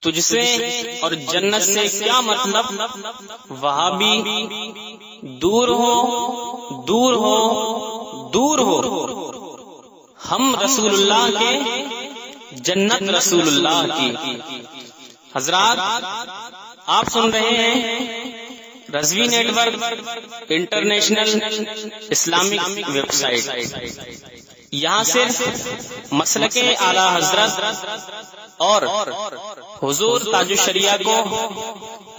تجھ سے اور جنت سے کیا مطلب، وہابی دور ہو دور ہو دور ہو، ہم رسول اللہ کے جنت رسول اللہ کی۔ حضرات آپ سن رہے ہیں Rizvi network international Islamic website. یہاں صرف مسلک اعلی حضرت اور حضور تاج الشریعہ کو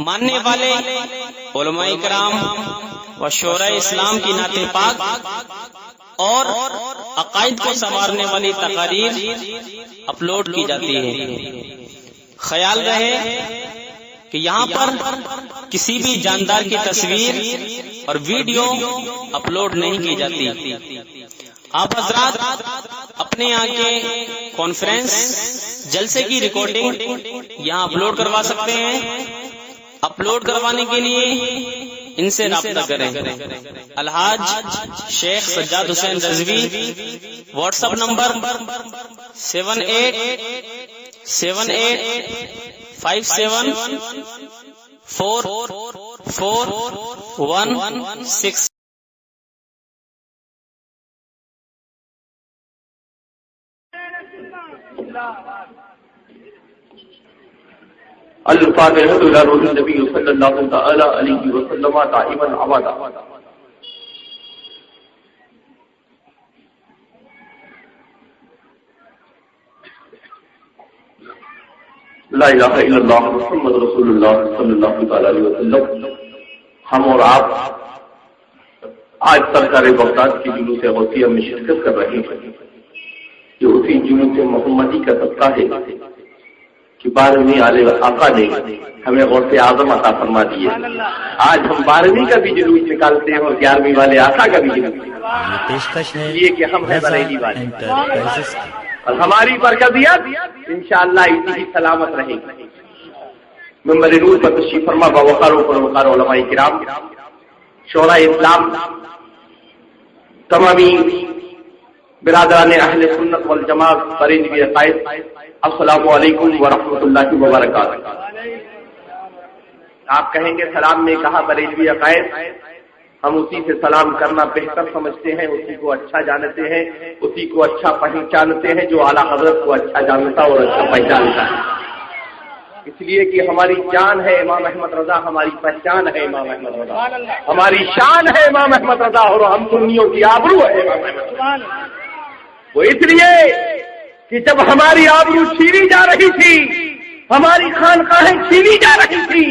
ماننے والے علماء کرام و شورائے اسلام کی نعت پاک اور عقائد کو سنوارنے والی تقاریر اپلوڈ کی جاتی ہے۔ خیال رہے کہ یہاں پر کسی بھی جاندار کی تصویر اور ویڈیو اپلوڈ نہیں کی جاتی۔ آپ حضرات اپنے یہاں کے کانفرنس جلسے کی ریکارڈنگ یہاں اپلوڈ کروا سکتے ہیں۔ اپلوڈ کروانے کے لیے ان سے رابطہ کریں۔ الحاج شیخ سجاد حسین رضوی، واٹس ایپ نمبر 7878574416۔ الفاتحة إلى روح النبي صلى الله تعالى عليه وسلم دائما أبدا۔ لا الہ الا اللہ محمد رسول اللہ صلی اللہ تعالی علیہ وسلم۔ ہم اور آپ آج سرکار بغداد کی جلوس غوثیہ میں شرکت کر رہے ہیں۔ یہ اسی جلوس محمدی کا صدقہ ہے کہ 12ویں آلے آقا نے ہمیں غوث اعظم عطا فرما دیے۔ آج ہم 12ویں کا بھی جلوس نکالتے ہیں اور 11ویں والے آقا کا بھی جلوس، یہ کہ ہم ہیں بریلی والے، اور ہماری برکتیت انشاءاللہ اسی ہی سلامت رہے گی۔ منبر نور پر تشریف فرما باوقار و پروقار علماء کرام، شورا اسلام، تمامی برادران اہل سنت والجماعت بریلوی عقائد، السلام علیکم ورحمۃ اللہ وبرکاتہ۔ آپ کہیں گے سلام میں کہا بریلوی عقائد، ہم اسی سے سلام کرنا بہتر سمجھتے ہیں، اسی کو اچھا جانتے ہیں، اسی کو اچھا پہچانتے ہیں جو اعلیٰ حضرت کو اچھا جانتا اور اچھا پہچانتا ہے۔ اس لیے کہ ہماری جان ہے امام احمد رضا، ہماری پہچان ہے امام احمد رضا، ہماری شان ہے امام احمد رضا، اور ہم سنیوں کی آبرو ہے امام احمد رضا۔ وہ اس لیے کہ جب ہماری آبرو چھینی جا رہی تھی، ہماری خانقاہیں چھینی جا رہی تھی،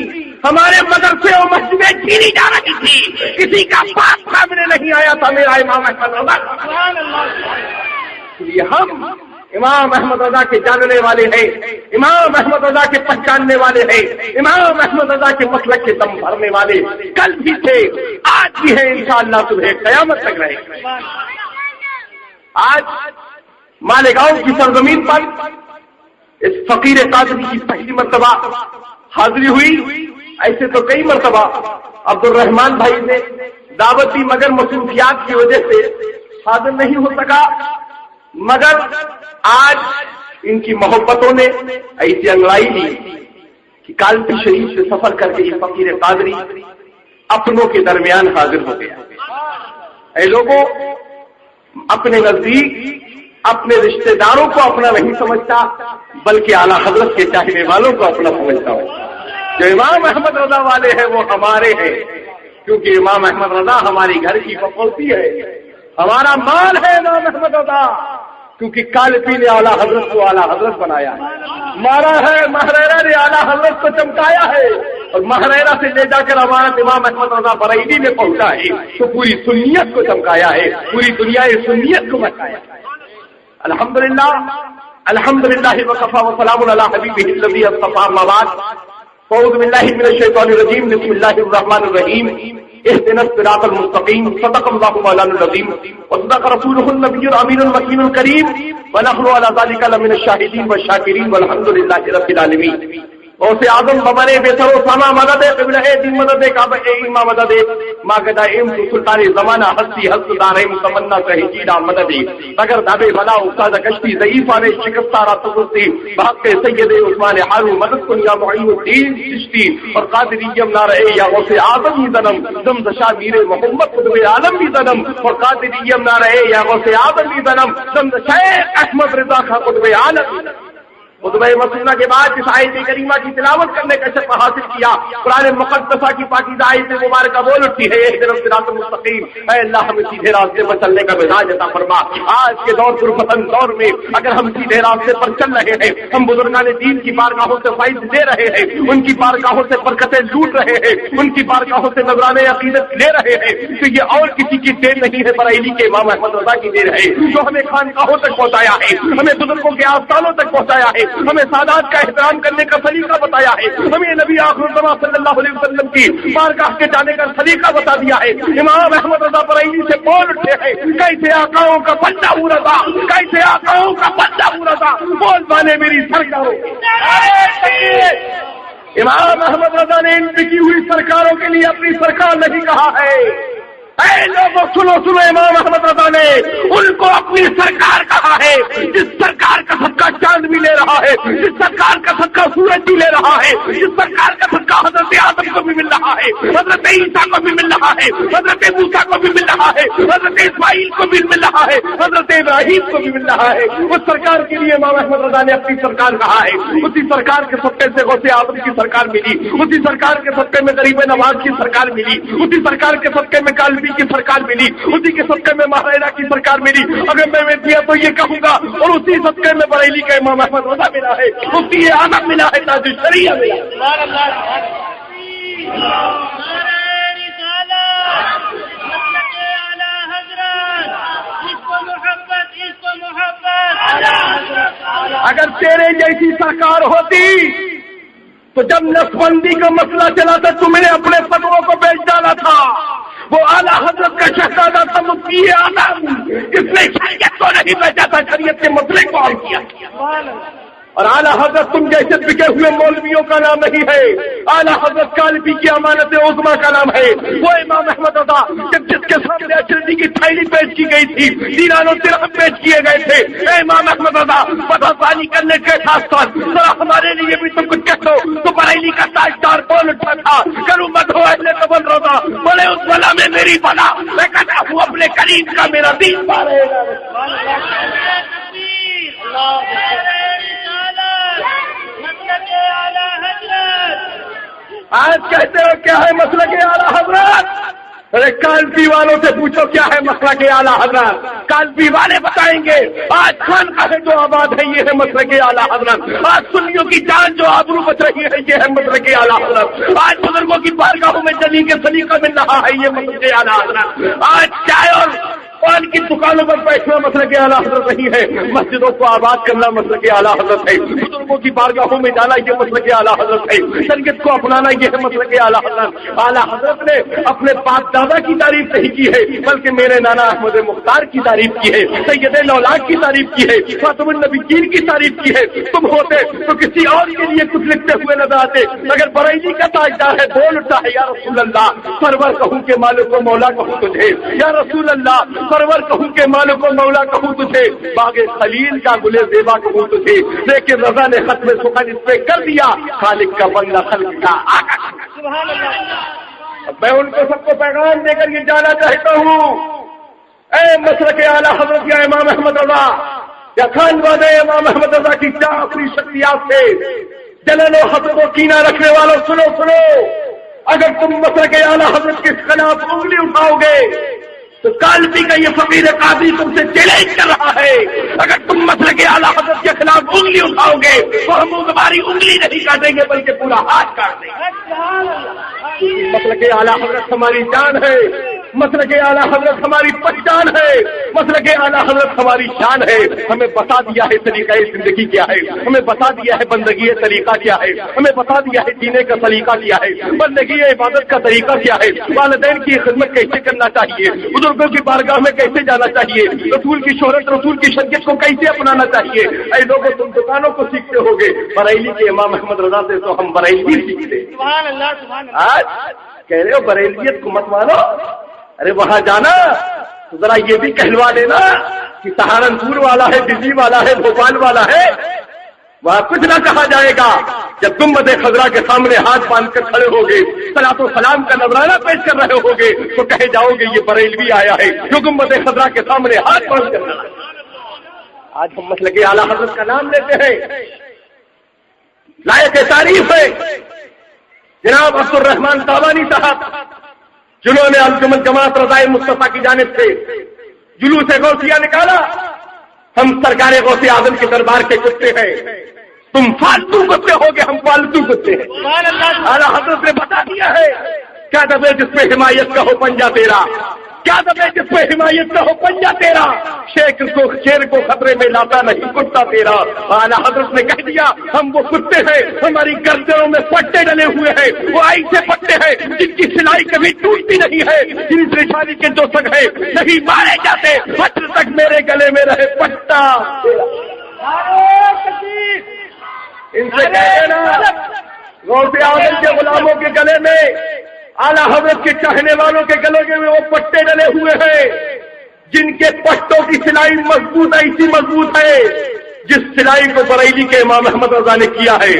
ہمارے مدرسے اور مسجدیں چھینی جا رہی تھی، کسی کا پاس سامنے نہیں آیا تھا میرا امام احمد رضا۔ اس لیے ہم امام احمد رضا کے جاننے والے ہیں، امام احمد رضا کے پہچاننے والے ہیں، امام احمد رضا کے مسلک کے دم بھرنے والے کل بھی تھے، آج بھی ہیں، انشاءاللہ صبح قیامت تک رہیں گے۔ آج مالیگاؤں کی سرزمین پر اس فقیر قادری کی پہلی مرتبہ حاضری ہوئی، ایسے تو کئی مرتبہ عبد الرحمان بھائی نے دعوت دی، مگر مصروفیات کی وجہ سے حاضر نہیں ہو سکا، مگر آج ان کی محبتوں نے ایسی انگڑائی لی کہ کالپی شریف سے سفر کر کے یہ فقیر قادری اپنوں کے درمیان حاضر ہو گیا۔ اے لوگوں، اپنے نزدیک اپنے رشتہ داروں کو اپنا نہیں سمجھتا، بلکہ اعلیٰ حضرت کے چاہنے والوں کو اپنا سمجھتا ہوں۔ جو امام احمد رضا والے ہیں وہ ہمارے ہیں، کیونکہ امام احمد رضا ہماری گھر کی بقولتی ہے، ہمارا مال ہے امام احمد رضا، کیونکہ کالپی نے اعلیٰ حضرت کو اعلیٰ حضرت بنایا ہے، مارا ہے مہریرہ نے اعلیٰ حضرت کو چمکایا ہے، اور مہریرہ سے لے جا کر ہمارا امام احمد رضا بریلی میں پہنچا ہے تو پوری سنیت کو چمکایا ہے، پوری دنیا سنیت کو بچایا ہے۔ الحمدللہ الحمدللہ وکفی وسلام علی حبیبہ الذی اصطفی، اما بعد، اعوذ باللہ من الشیطان الرجیم، بسم اللہ الرحمن الرحیم، اهدنا الصراط المستقیم، صدق اللہ مولانا العظیم وصدق رسولہ النبی الامین المکین الکریم، ونحن علی ذلک لمن الشاہدین والشاکرین والحمد للہ رب العالمین۔ اوسے اعظم بمنے بسرو سما مدد قبلہ دین مدد کعبہ ایما مدد ما گدا ایم سلطان زمانہ ہستی ہست دار تمنا شہیدہ مدد اگر دابے بلا استاد کشتی ضعیفہ نے شکستہ رات کرتی بحق سید عثمان حارو مدد کن یا معین الدین چشتی اور قادریم نہ رہے یا اوسے اعظم ہی ظلم دم دشا میر محمد قطب عالم بھی ظلم اور قادریم نہ رہے یا اوسے اعظم بھی ظلم دم دشا احمد رضا خان قطب عالم خطبہ مسنونہ کے بعد اس آیت کریمہ کی تلاوت کرنے کا شرف حاصل کیا قرآن مقدسہ کی پاکیزہ آیت مبارکہ بول اٹھتی ہے اہدنا الصراط المستقیم، اے اللہ ہمیں سیدھے راستے پر چلنے کا مزاج عطا فرما۔ آج کے دور پرفتن دور میں اگر ہم سیدھے راستے پر چل رہے ہیں، ہم بزرگان دین کی بارگاہوں سے فائد لے رہے ہیں، ان کی بارگاہوں سے برکتیں لوٹ رہے ہیں، ان کی بارگاہوں سے نذرانے عقیدت لے رہے ہیں، تو یہ اور کسی کی دین نہیں ہے، بریلی کے امام احمد رضا کی دین ہے جو ہمیں خانقاہوں تک پہنچایا ہے، ہمیں بزرگوں کے آستانوں تک پہنچایا ہے، ہمیں سادات کا احترام کرنے کا سلیقہ بتایا ہے، ہمیں نبی آخر الزمان صلی اللہ علیہ وسلم کی بارگاہ کے جانے کا سلیقہ بتا دیا ہے۔ امام احمد رضا بریلی سے بول اٹھے ہیں، کیسے آقاؤں کا بندہ ہوں رضا، کیسے آقاؤں کا بندہ ہوں رضا، بول بانے میری سرکاروں۔ امام احمد رضا نے ان بکی ہوئی سرکاروں کے لیے اپنی سرکار نہیں کہا ہے، اے لوگوں سنو سنو، امام احمد رضا نے ان کو اپنی سرکار کہا ہے، جس سرکار کا صدقہ چاند بھی لے رہا ہے، جس سرکار کا صدقہ سورج بھی لے رہا ہے، جس سرکار کا صدقہ حضرت آدم کو بھی مل رہا ہے، حضرت عیسیٰ کو بھی مل رہا ہے، حضرت موسیٰ کو بھی مل رہا ہے، حضرت اسماعیل کو بھی مل رہا ہے، حضرت ابراہیم کو بھی مل رہا ہے۔ اس سرکار کے لیے امام احمد رضا نے اپنی سرکار کہا ہے، اسی سرکار کے صدقے سے غوث اعظم کی سرکار ملی، اسی سرکار کے صدقے میں غریب نواز کی سرکار ملی، اسی سرکار کے صدقے میں کالوی کی سرکار ملی، اسی کے صدقے میں مہاراجہ کی سرکار ملی۔ اگر میں دیا تو یہ کہوں گا، اور اسی صدقے میں بریلی کا امام احمد رضا ملا ہے، اسی آدم ملا ہے، تاج شریعہ ملا۔ اگر تیرے جیسی سرکار ہوتی تو جب نسبندی کا مسئلہ چلا تھا تو میں نے اپنے فتووں کو بیچ ڈالا تھا۔ وہ اعلیٰ حضرت کا شہزادہ تھا مفتی اعظم، جس نے شریعت کو نہیں بیچا تھا، شریعت کے مسئلے کو حل کیا۔ اور اعلیٰ حضرت تم جیسے بکے ہوئے مولویوں کا نام نہیں ہے، اعلیٰ حضرت کالبی کی امانت عظمیٰ کا نام ہے۔ وہ امام احمد رضا جس کے سامنے اچردی کی تھیلی پیش کی گئی تھی، دینار و درہم پیش کیے گئے تھے، اے امام احمد رضا پتہ ثانی کرنے کے خاص طور ذرا ہمارے لیے بھی تم کچھ کہہ دو۔ تو بریلی کا تاجدار بول اٹھا تھا، کروں مت ہو اہل قبل رضا، بولے اس بلا میں میری بلا، میں کہتا ہوں اپنے کریم کا میرا دین پا رہے گا۔ آج کہتے ہو کیا ہے مسئلہ کے اعلیٰ حضرت؟ ارے کالپی والوں سے پوچھو کیا ہے مسئلہ کے اعلیٰ حضرت، کالپی والے بتائیں گے۔ آج خان کا ہے جو آباد ہے یہ ہے مسئلہ کے اعلیٰ حضرت، آج سنیوں کی جان جو آبرو بچ رہی ہے یہ ہے مسئلہ کے اعلیٰ حضرت، آج بزرگوں کی بارگاہوں میں جلی کے سلیقہ مل رہا ہے یہ مسئلہ کے اعلیٰ حضرت، آج چائے اور پان کی دکانوں پر بیٹھنا مسئلہ کے اعلیٰ حضرت نہیں ہے، مسجدوں کو آباد کرنا مسئلہ کے اعلیٰ حضرت ہے، بزرگوں کی بارگاہوں میں جانا یہ مسئلہ کے اعلیٰ حضرت ہے، شریعت کو اپنانا یہ ہے مسئلہ کے اعلیٰ حضرت۔ اعلیٰ حضرت نے اپنے باپ دادا کی تعریف نہیں کی ہے بلکہ میرے نانا احمد مختار کی تعریف کی ہے، سید الاولاد کی تعریف کی ہے، خاتم النبیین کی تعریف کی ہے۔ تم ہوتے تو کسی اور کے لیے کچھ لکھتے ہوئے نظر آتے، اگر بریلی کا تاجدار ہے بول اٹھا ہے، یا رسول اللہ سرور کہوں کہ مالک و مولا کہوں تجھے، یا رسول اللہ سرور کہوں کہ مالک و مولا کہوں تجھے، باغ خلیل کا گلے زیبا کہوں تجھے، لیکن رضا نے ختم سخن اس پہ کر دیا، خالق کا بندہ خلق کا آقا۔ میں ان کو سب کو پیغام دے کر یہ جانا چاہتا ہوں، اے مسلک اعلیٰ حضرت یا امام احمد رضا یا خاندان امام احمد رضا کی کیا اپنی شخصیات سے جلن و حسد و کینہ رکھنے والوں، سنو سنو، اگر تم مسلک اعلیٰ حضرت کے خلاف انگلی اٹھاؤ گے تو کالپی کا یہ فقیر قاضی تم سے چیلنج کر رہا ہے، اگر تم مسلک اعلیٰ حضرت کے خلاف انگلی اٹھاؤ گے تو ہم تمہاری انگلی نہیں کاٹیں گے بلکہ پورا ہاتھ کاٹ دیں گے۔ مسلک اعلیٰ حضرت ہماری جان ہے، مسلک اعلیٰ حضرت ہماری پہچان ہے، مسلک اعلیٰ حضرت ہماری شان ہے. ہمیں بتا دیا ہے طریقہ زندگی کیا ہے، ہمیں بتا دیا ہے بندگی طریقہ کیا ہے، ہمیں بتا دیا ہے جینے کا طریقہ کیا ہے، بندگی عبادت کا طریقہ کیا ہے، والدین کی خدمت کیسے کرنا چاہیے، بزرگوں کی بارگاہ میں کیسے جانا چاہیے، رسول کی شہرت رسول کی شریعت کو کیسے اپنانا چاہیے. اے لوگوں تم دکانوں کو سیکھتے ہوگے، بریلی کے امام احمد رضا سے تو ہم بریلی سیکھتے. آج کہہ رہے ہو بریلیت کو مت مانو، ارے وہاں جانا تو ذرا یہ بھی کہلوا دینا کہ سہارنپور والا ہے، دلی والا ہے، بھوپال والا ہے. وہاں کچھ نہ کہا جائے گا. جب تم گنبد خضرا کے سامنے ہاتھ باندھ کر کھڑے ہوگے، صلاۃ و سلام کا نذرانہ پیش کر رہے ہوگے، تو کہے جاؤ گے یہ بریلوی آیا ہے جو گنبد خضرا کے سامنے ہاتھ باندھ کر کھڑا ہے. آج ہم مسلک اعلیٰ حضرت کا نام لیتے ہیں، لائق تعریف ہے جناب عبد الرحمان تابانی صاحب، جنہوں نے انجمن جماعت رضائے مصطفیٰ کی جانب سے جلوس غوثیہ نکالا. ہم سرکار غوث اعظم کے دربار کے کتے ہیں، تم فالتو کتے ہو گے، ہم پالتو کتے ہیں. اعلیٰ حضرت نے بتا دیا ہے، کیا دبے جس پہ حمایت کا ہو پنجہ تیرا، کیا دبے جس پہ حمایت کا ہو پنجہ تیرا، شیر کو خطرے میں لاتا نہیں کتا تیرا. اعلیٰ حضرت نے کہہ دیا ہم وہ کتے ہیں، ہماری گردنوں میں پٹے ڈلے ہوئے ہیں، وہ ایسے پٹے ہیں جن کی سلائی کبھی ٹوٹتی نہیں ہے، جن ریشانی کے جو سگ ہے نہیں مارے جاتے، حشر تک میرے گلے میں رہے پٹا. ان سے کہنا غوث اعظم کے غلاموں کے گلے میں، اعلیٰ حضرت کے چاہنے والوں کے گلوں میں وہ پٹے ڈلے ہوئے ہیں جن کے پٹوں کی سلائی مضبوط ایسی مضبوط ہے جس سلائی کو بریلی کے امام احمد رضا نے کیا ہے.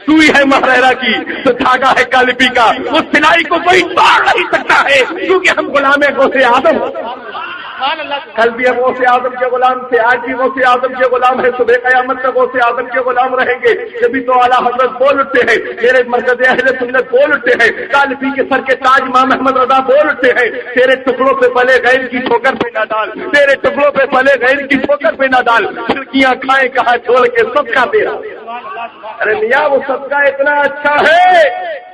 سوئی ہے مہریرا کی تو دھاگا ہے کالپی کا، اس سلائی کو کوئی توڑ نہیں سکتا ہے کیونکہ ہم غلام غوث اعظم. کل بھی ہم غوث اعظم کے غلام تھے، آج بھی غوث اعظم کے غلام ہے، صبح قیامت تک غوث اعظم کے غلام رہیں گے. جبھی تو اعلیٰ حضرت بول اٹھتے ہیں، میرے مرکز اہل سنت بول اٹھتے ہیں، کالپی کے سر کے تاج امام احمد رضا بول اٹھتے ہیں، تیرے ٹکڑوں پہ پلے غیر کی ٹھوکر پہ نہ ڈال، تیرے ٹکڑوں پہ پلے غیر کی ٹھوکر پہ نہ ڈال، کھڑکیاں کھائیں کہاں چھوڑ کے صدقہ تیرا. ارے میاں وہ صدقہ اتنا اچھا ہے،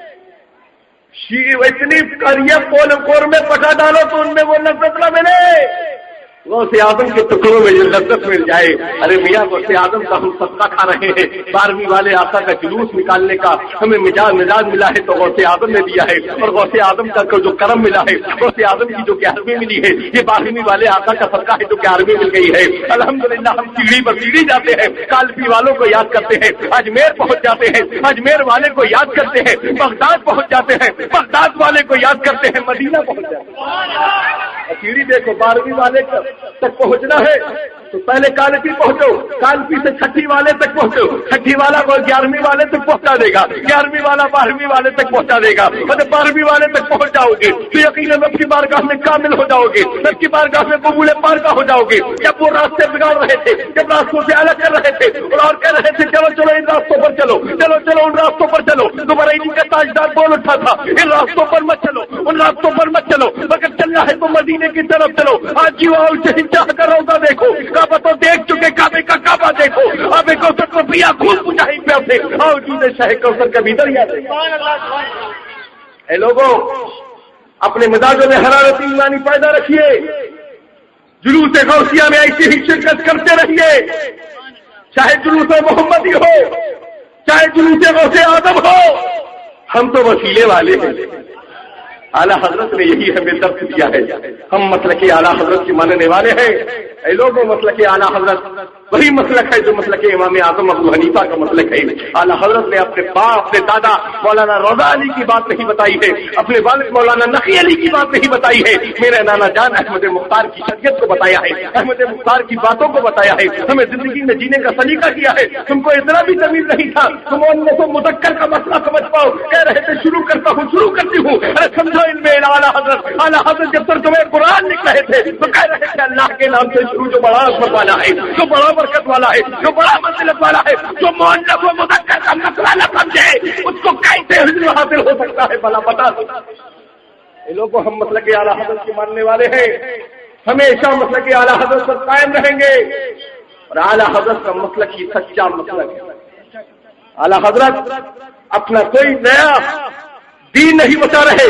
اتنی کریے پول کور میں پٹا ڈالو تو ان میں وہ لذت نہ ملے، غوث اعظم کے ٹکڑوں میں یہ لذت مل جائے. ارے میاں غوث اعظم کا ہم صدقہ کھا رہے ہیں، 12ویں والے آقا کا جلوس نکالنے کا ہمیں مزاج ملا ہے تو غوث اعظم نے دیا ہے، اور غوث اعظم کا جو کرم ملا ہے، غوث اعظم کی جو 11ویں ملی ہے، یہ 12ویں والے آقا کا صدقہ ہے جو 11ویں مل گئی ہے. الحمدللہ ہم سیڑھی پر سیڑھی جاتے ہیں، کالپی والوں کو یاد کرتے ہیں، اجمیر پہنچ جاتے ہیں، اجمیر والے کو یاد کرتے ہیں، بغداد پہنچ جاتے ہیں، بغداد والے کو یاد کرتے ہیں، مدینہ پہنچ جاتے ہیں. سیڑھی دیکھو، 12ویں والے تک پہنچنا ہے تو پہلے کالپی پہنچو، کالپی سے چھٹی والے تک پہنچو، چھٹی والا کو 11ویں والے تک پہنچا دے گا، 11ویں والا 12ویں والے تک پہنچا دے گا. جب 12ویں والے تک پہنچ جاؤ گے تو یقیناً رب کی بارگاہ میں کامل ہو جاؤ گے، رب کی بارگاہ میں قبول پارگاہ ہو جاؤ گے. جب وہ راستے بگاڑ رہے تھے، جب راستوں سے الگ کر رہے تھے اور کہہ رہے تھے چلو چلو ان راستوں پر چلو، چلو چلو ان راستوں پر چلو، تو بریلی کا تاجدار بول اٹھا تھا ان راستوں پر مت چلو، ان راستوں پر مت چلو، مگر چلنا ہے تو مدینے کی طرف چلو. آج جی آؤ شہنشاہ کا روضہ دیکھو، کعبہ تو دیکھ چکے، کعبے کا کعبہ دیکھو، آب کوثر کو پیا خون مجاہد پیاسے، آؤ جینے شاہ کوثر کا بھی دریا دیکھو. اے لوگوں اپنے مزاجوں میں حرارت ایمانی پیدا رکھیے، جلوس غوثیہ میں ایسی ہی شرکت کرتے رہیے، چاہے جلوس محمدی ہو چاہے جلوس غوث اعظم ہو، ہم تو وسیلے والے ہیں. اعلیٰ حضرت نے یہی ہمیں درس دیا ہے، ہم مسلک اعلیٰ حضرت کے ماننے والے ہیں. اے لوگوں مسلک اعلیٰ حضرت وہی مسلک ہے جو مسلک امام اعظم ابو حنیفہ کا مسلک ہے. اعلیٰ حضرت نے اپنے باپ اپنے دادا مولانا رضا علی کی بات نہیں بتائی ہے، اپنے والد مولانا نقی علی کی بات نہیں بتائی ہے، میرے نانا جان احمد مختار کی شریعت کو بتایا ہے، احمد مختار کی باتوں کو بتایا ہے، ہمیں زندگی میں جینے کا سلیقہ کیا ہے. تم کو اتنا بھی ضمیر نہیں تھا تم ان کو مذکر کا مسئلہ سمجھ پاؤ، کہہ رہے تھے شروع کرتا ہوں شروع کرتی ہوں. ارے سمجھو ان میں اعلیٰ حضرت جب تک تمہیں قرآن لکھ رہے تھے تو کہہ رہے تھے اللہ کے نام سے شروع، جو بڑا اثر والا ہے، جو بڑا برکت والا ہے، جو بڑا منزلت والا ہے، جو مؤنث و مذکر کا مسئلہ نہ سمجھے اس کو کیسے حضور حاصل ہو سکتا ہے بھلا بتا. یہ لوگوں ہم مسلک اعلیٰ حضرت کے ماننے والے ہیں، ہمیشہ مسلک اعلیٰ حضرت پر قائم رہیں گے، اور اعلیٰ حضرت کا مسلک ہی سچا مسلک ہے. اعلیٰ حضرت اپنا کوئی نیا دین نہیں بتا رہے،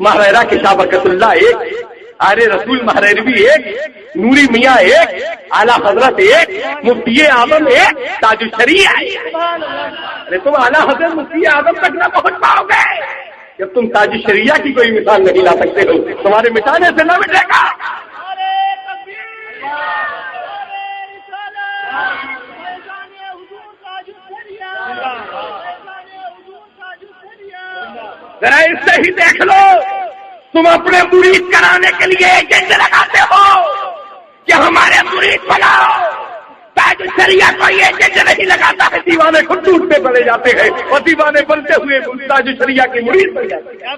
محریرہ کے شاہ برکت اللہ ایک، آر رسول محریروی ایک، نوری میاں ایک، اعلیٰ حضرت ایک، مفتی اعظم ایک، تاج الشریعہ ایک۔ ارے تم اعلیٰ حضرت مفتی اعظم تک نہ پہنچ پاؤ گے جب تم تاج الشریعہ کی کوئی مثال نہیں لا سکتے ہو، تمہارے مٹانے سے نہ مٹے گا۔ ذرا اس سے ہی دیکھ لو، تم اپنے مرید کرانے کے لیے ایجنٹ لگاتے ہو کہ ہمارے مرید بناؤ، تاج الشریعہ کوئی ایجنٹ نہیں لگاتا ہے، دیوانے خود ٹوٹتے پڑے جاتے ہیں اور دیوانے بنتے ہوئے تاج الشریعہ کے مرید بن جاتے ہیں۔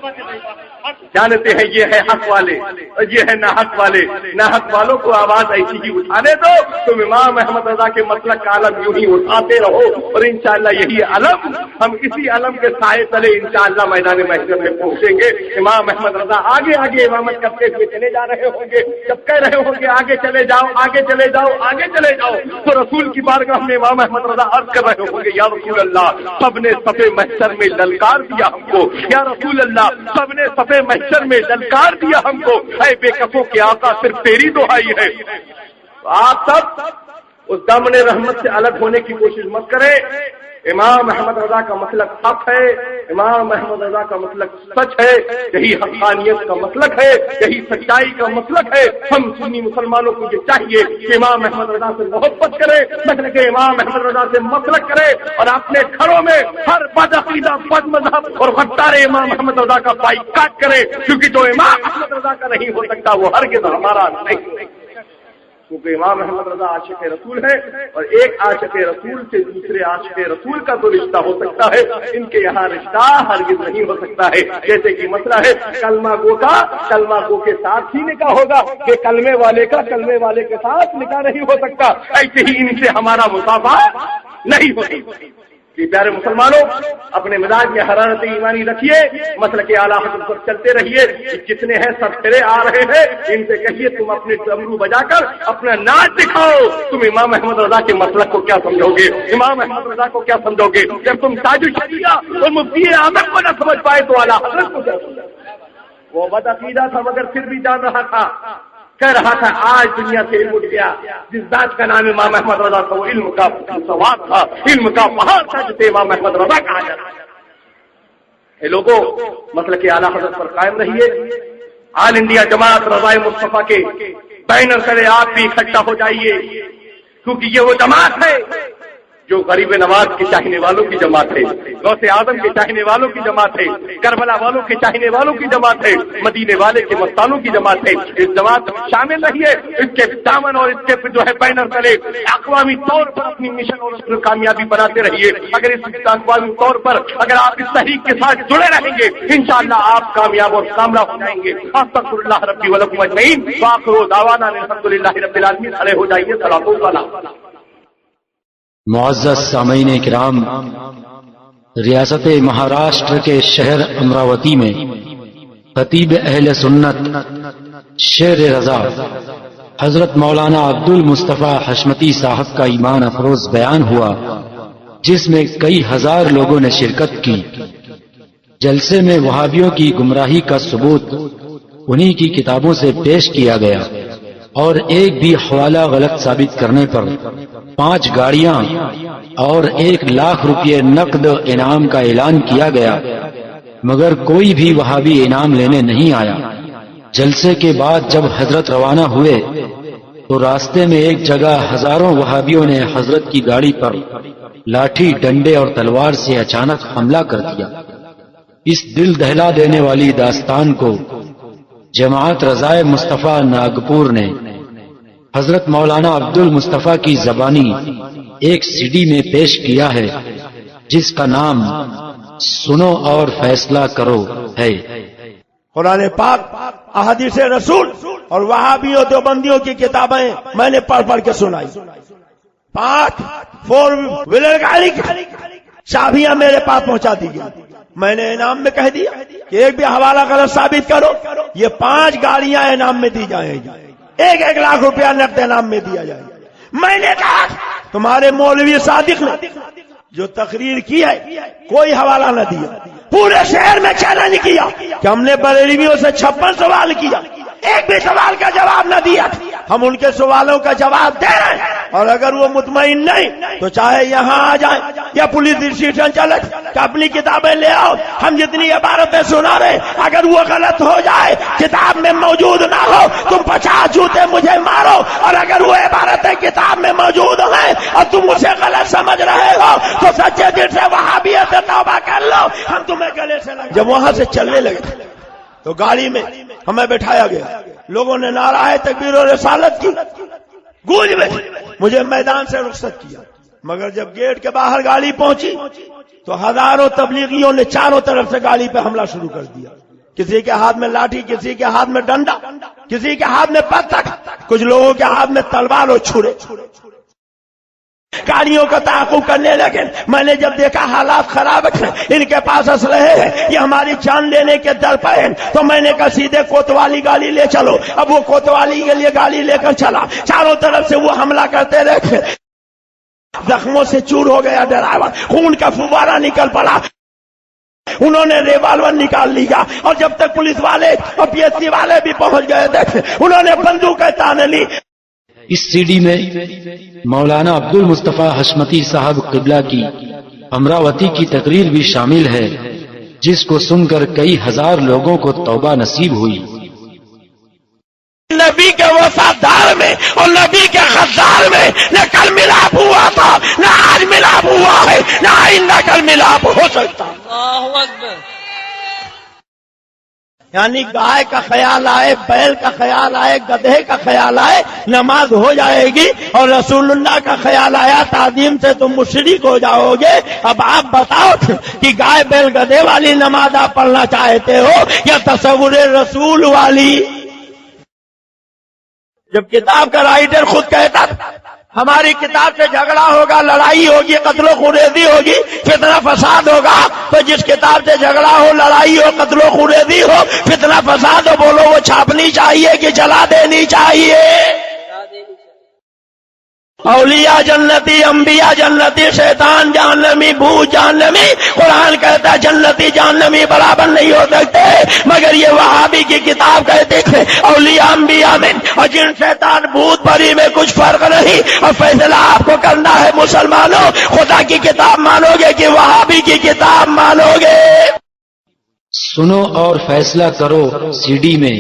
جانتے ہیں یہ ہے حق والے اور یہ ہے ناحق والے، ناحق والوں کو آواز ایسی ہی اٹھانے دو، تم امام احمد رضا کے مسلک کا علم یوں ہی اٹھاتے رہو، اور انشاءاللہ یہی علم، ہم اسی علم کے سائے تلے انشاءاللہ میدان محشر میں پہنچیں گے۔ امام احمد رضا آگے آگے امامت کرتے ہوئے چلے جا رہے ہوں گے، جب کہہ رہے ہوں گے آگے چلے جاؤ آگے چلے جاؤ آگے چلے جاؤ، تو رسول کی بارگاہ میں امام احمد رضا عرض کر رہے ہوں گے یا رسول اللہ سب نے صفے محشر میں للکار دیا ہم کو، یا رسول اللہ سب نے صفے محشر میں للکار دیا ہم کو، اے بے کفوں کے آقا صرف تیری دعائی ہے۔ تو آپ سب اس دامن رحمت سے الگ ہونے کی کوشش مت کریں۔ امام احمد رضا کا مسلک حق ہے، امام احمد رضا کا مسلک سچ ہے، یہی حقانیت کا مسلک ہے، یہی سچائی کا مسلک ہے۔ ہم سنی مسلمانوں کو یہ چاہیے کہ امام احمد رضا سے محبت کرے، مسلک امام احمد رضا سے مسلک کرے، اور اپنے گھروں میں ہر بد عقیدہ بد مذہب اور غدار امام احمد رضا کا بائیکاٹ کرے، کیونکہ جو امام احمد رضا کا نہیں ہو سکتا وہ ہرگز ہمارا نہیں، کیونکہ امام احمد رضا عاشق رسول ہے، اور ایک عاشق رسول سے دوسرے عاشق رسول کا تو رشتہ ہو سکتا ہے، ان کے یہاں رشتہ ہرگز نہیں ہو سکتا ہے۔ جیسے کہ مسئلہ ہے کلمہ گو کا کلمہ گو کے ساتھ ہی نکاح ہوگا، کہ کلمے والے کا کلمے والے کے ساتھ نکاح نہیں ہو سکتا، ایسے ہی ان سے ہمارا مصافحہ نہیں ہوتی۔ کہ پیارے مسلمانوں اپنے مزاج میں حرارت ایمانی رکھیے، مسلک اعلیٰ حضرت پر چلتے رہیے، جتنے ہیں سب پھرے آ رہے ہیں ان سے کہیے تم اپنے ڈمرو بجا کر اپنا ناچ دکھاؤ، تم امام احمد رضا کے مسلک کو کیا سمجھو گے، امام احمد رضا کو کیا سمجھو گے؟ جب تم تاج الشریعہ اور مفتی اعظم کو نہ سمجھ پائے تو اعلیٰ حضرت کو کیا سمجھو؟ وہ بد عقیدہ تھا مگر پھر بھی جان رہا تھا، کہہ رہا تھا آج دنیا سے علم اٹھ گیا، جس ذات کا نام امام احمد رضا تھا وہ علم کا سواد تھا، علم کا پہاڑ تھا جسے امام احمد رضا کہا جاتا ہے۔ اے لوگوں مسلک اعلیٰ حضرت پر قائم رہیے، آل انڈیا جماعت رضائے مصطفیٰ کے بینر کرے آپ بھی اکٹھا ہو جائیے، کیونکہ یہ وہ جماعت ہے جو غریب نواز کے چاہنے والوں کی جماعت ہے، غوث اعظم کے چاہنے والوں کی جماعت ہے، کربلا والوں کے چاہنے والوں کی جماعت ہے، مدینے والے کے مستانوں کی جماعت ہے۔ اس جماعت میں شامل رہیے، اس کے دامن اور اس کے جو ہے بینر تلے اقوامی طور پر اپنی مشن اور اس میں کامیابی بناتے رہیے۔ اگر اس اقوامی طور پر اگر آپ اس تحریک کے ساتھ جڑے رہیں گے انشاءاللہ آپ کامیاب اور کامیاب ہو جائیں گے۔ استغفر اللہ ربی ولکم اجمعین، وآخر دعوانا الحمدللہ رب العالمین۔ کھڑے ہو جائیے، صلاۃ والسلام۔ معزز سامعین کرام، ریاست مہاراشٹر کے شہر امراوتی میں خطیب اہل سنت شیر رضا حضرت مولانا عبد المصطفیٰ حشمتی صاحب کا ایمان افروز بیان ہوا، جس میں کئی ہزار لوگوں نے شرکت کی۔ جلسے میں وہابیوں کی گمراہی کا ثبوت انہی کی کتابوں سے پیش کیا گیا، اور ایک بھی حوالہ غلط ثابت کرنے پر 5 گاڑیاں اور 1 لاکھ روپے نقد انعام کا اعلان کیا گیا، مگر کوئی بھی وہابی انعام لینے نہیں آیا۔ جلسے کے بعد جب حضرت روانہ ہوئے تو راستے میں ایک جگہ ہزاروں وہابیوں نے حضرت کی گاڑی پر لاٹھی، ڈنڈے اور تلوار سے اچانک حملہ کر دیا۔ اس دل دہلا دینے والی داستان کو جماعت رضائے مصطفیٰ ناگپور نے حضرت مولانا عبد المصطفیٰ کی زبانی ایک سی ڈی میں پیش کیا ہے، جس کا نام سنو اور فیصلہ کرو ہے۔ قرآن پاک، احادیث رسول اور وہابیوں دیوبندیوں کی کتابیں میں نے پڑھ پڑھ کے سنائی۔ 5 4 ویلر گاڑی کی چابیاں میرے پاس پہنچا دیجیے۔ میں نے انعام میں کہہ دیا کہ ایک بھی حوالہ غلط ثابت کرو، یہ 5 گاڑیاں انعام میں دی جائیں گی، 1 لاکھ روپیہ نقد انعام میں دیا جائے گا۔ میں نے کہا تمہارے مولوی صادق نے جو تقریر کی ہے کوئی حوالہ نہ دیا، پورے شہر میں چیلنج کیا کہ ہم نے بریلویوں سے 56 سوال کیا، ایک بھی سوال کا جواب نہ دیا، ہم ان کے سوالوں کا جواب دے رہے ہیں، اور اگر وہ مطمئن نہیں تو چاہے یہاں آ جائیں یا پولیس اسٹیشن چلے کہ اپنی کتابیں لے آؤ، ہم جتنی عبارتیں سنا رہے اگر وہ غلط ہو جائے، کتاب میں موجود نہ ہو، تم 50 جوتے مجھے مارو، اور اگر وہ عبارتیں کتاب میں موجود ہیں اور تم اسے غلط سمجھ رہے ہو تو سچے دل سے وہابیت سے توبہ کر لو، ہم تمہیں گلے سے لگا۔ جب وہاں سے چلنے لگے تو گاڑی میں ہمیں بٹھایا گیا، لوگوں نے نعرہ تکبیر و رسالت کی گونج میں مجھے میدان سے رخصت کیا، مگر جب گیٹ کے باہر گاڑی پہنچی تو ہزاروں تبلیغیوں نے چاروں طرف سے گاڑی پہ حملہ شروع کر دیا، کسی کے ہاتھ میں لاٹھی، کسی کے ہاتھ میں ڈنڈا، کسی کے ہاتھ میں پتھر، کچھ لوگوں کے ہاتھ میں تلوار اور چھرے، گاڑیوں کا تعاقب کرنے لگے۔ میں نے جب دیکھا حالات خراب ہیں، ان کے پاس اسلحے ہیں، یہ ہماری جان لینے کے در پہ ہیں، تو میں نے کہا سیدھے کوتوالی گاڑی لے چلو۔ اب وہ کوتوالی کے لیے گاڑی لے کر چلا، چاروں طرف سے وہ حملہ کرتے رہے، زخموں سے چور ہو گیا ڈرائیور، خون کا فوارہ نکل پڑا، انہوں نے ریوالور نکال لیا، اور جب تک پولیس والے اور پی ایس سی والے بھی پہنچ گئے تھے انہوں نے بندوقیں تانے لی۔ اس سی ڈی میں مولانا عبد المصطفیٰ حشمتی صاحب قبلہ کی امراوتی کی تقریر بھی شامل ہے، جس کو سن کر کئی ہزار لوگوں کو توبہ نصیب ہوئی۔ نبی کے وفادار میں اور نبی کے غدار میں نہ کل ملاپ ہوا تھا، نہ آج ملاپ ہوا ہے، نہ آئندہ کل ملاپ ہو سکتا۔ اللہ اکبر۔ یعنی گائے کا خیال آئے، بیل کا خیال آئے، گدھے کا خیال آئے، نماز ہو جائے گی، اور رسول اللہ کا خیال آیا تعظیم سے تم مشرک ہو جاؤ گے۔ اب آپ بتاؤ کہ گائے بیل گدھے والی نماز آپ پڑھنا چاہتے ہو یا تصور رسول والی؟ جب کتاب کا رائٹر خود کہتا ہماری کتاب سے جھگڑا ہوگا، لڑائی ہوگی، قتل و خریدی ہوگی، فتنہ فساد ہوگا، تو جس کتاب سے جھگڑا ہو، لڑائی ہو، قتل و خریدی ہو، فتنہ فساد ہو، بولو وہ چھاپنی چاہیے کہ جلا دینی چاہیے؟ اولیاء جنتی، انبیاء جنتی، شیطان جہنمی، بھوت جہنمی۔ قرآن کہتا ہے جنتی جہنمی برابر نہیں ہو سکتے، مگر یہ وہابی کی کتاب کہتے ہیں اولیاء انبیاء میں اور جن شیطان بھوت پری میں کچھ فرق نہیں، اور فیصلہ آپ کو کرنا ہے مسلمانوں، خدا کی کتاب مانو گے کہ وہابی کی کتاب مانو گے؟ سنو اور فیصلہ کرو سی ڈی میں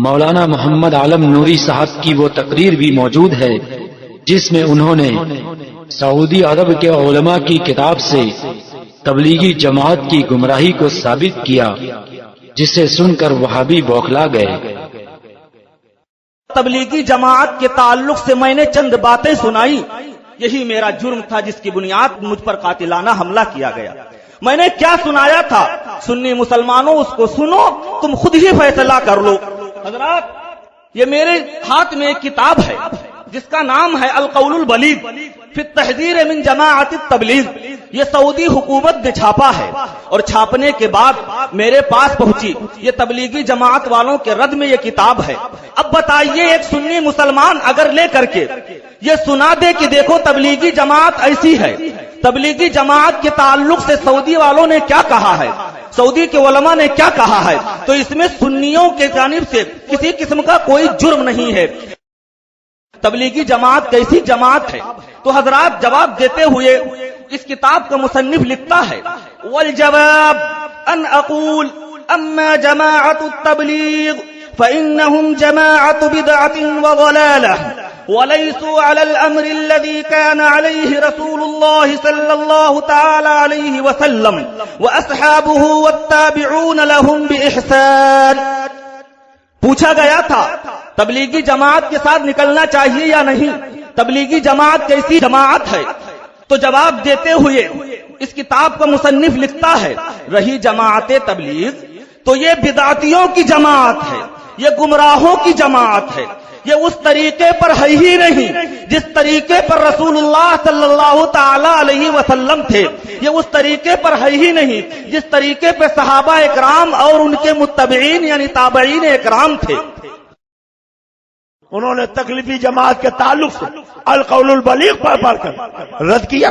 مولانا محمد عالم نوری صاحب کی وہ تقریر بھی موجود ہے، جس میں انہوں نے سعودی عرب کے علماء کی کتاب سے تبلیغی جماعت کی گمراہی کو ثابت کیا، جسے سن کر وہابی بوکھلا گئے۔ تبلیغی جماعت کے تعلق سے میں نے چند باتیں سنائی، یہی میرا جرم تھا جس کی بنیاد مجھ پر قاتلانہ حملہ کیا گیا۔ میں نے کیا سنایا تھا؟ سنی مسلمانوں اس کو سنو، تم خود ہی فیصلہ کر لو۔ حضرات، یہ میرے ہاتھ میں ایک کتاب ہے جس کا نام ہے القول البلیغ فی التحذیر من جماعت التبلیغ۔ یہ سعودی حکومت نے چھاپا ہے، اور چھاپنے کے بعد میرے پاس پہنچی۔ یہ تبلیغی جماعت والوں کے رد میں یہ کتاب ہے۔ اب بتائیے ایک سنی مسلمان اگر لے کر کے یہ سنا دے کہ دیکھو تبلیغی جماعت ایسی ہے، تبلیغی جماعت کے تعلق سے سعودی والوں نے کیا کہا ہے، سعودی کے علماء نے کیا کہا ہے، تو اس میں سنیوں کے جانب سے کسی قسم کا کوئی جرم نہیں ہے۔ تبلیغی جماعت کیسی جماعت ہے؟ تو حضرات جواب دیتے ہوئے اس کتاب کا مصنف لکھتا ہے والجواب ان اقول اما جماعت التبلیغ فانهم جماعت بدعت وضلالہ وليسوا على الامر الذي كان عليه رسول الله صلى الله تعالى عليه وسلم واصحابه والتابعون لهم باحسان۔ پوچھا گیا تھا تبلیغی جماعت کے ساتھ نکلنا چاہیے یا نہیں، تبلیغی جماعت کیسی جماعت ہے؟ تو جواب دیتے ہوئے اس کتاب کا مصنف لکھتا ہے رہی جماعت تبلیغ تو یہ بدعتیوں کی جماعت ہے، یہ گمراہوں کی جماعت ہے، یہ اس طریقے پر ہے ہی نہیں جس طریقے پر رسول اللہ صلی اللہ تعالی علیہ وسلم تھے، یہ اس طریقے پر ہے ہی نہیں جس طریقے پہ صحابہ اکرام اور ان کے متبعین یعنی تابعین اکرام تھے۔ انہوں نے تکلیفی جماعت کے تعلق سے القول البلیغ پر پڑھ کر رد کیا،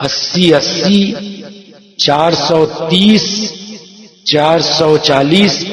8080 430 440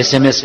SMS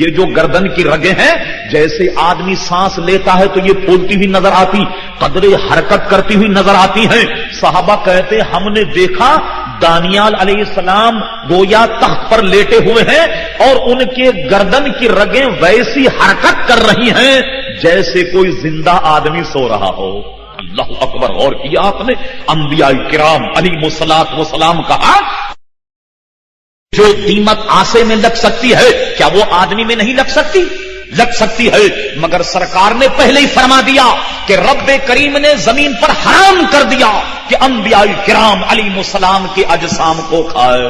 یہ جو گردن کی رگیں ہیں جیسے آدمی سانس لیتا ہے تو یہ پھولتی ہوئی نظر آتی، قدرے حرکت کرتی ہوئی نظر آتی ہیں۔ صحابہ کہتے ہم نے دیکھا دانیال علیہ السلام گویا تخت پر لیٹے ہوئے ہیں اور ان کے گردن کی رگیں ویسی حرکت کر رہی ہیں جیسے کوئی زندہ آدمی سو رہا ہو۔ اللہ اکبر! غور کیا آپ نے؟ انبیاء کرام علیہم الصلوۃ والسلام کہا جو دیمک آسے میں لگ سکتی ہے کیا وہ آدمی میں نہیں لگ سکتی؟ لگ سکتی ہے، مگر سرکار نے پہلے ہی فرما دیا کہ رب کریم نے زمین پر حرام کر دیا کہ انبیاء کرام علیہم السلام کے اجسام کو کھائے۔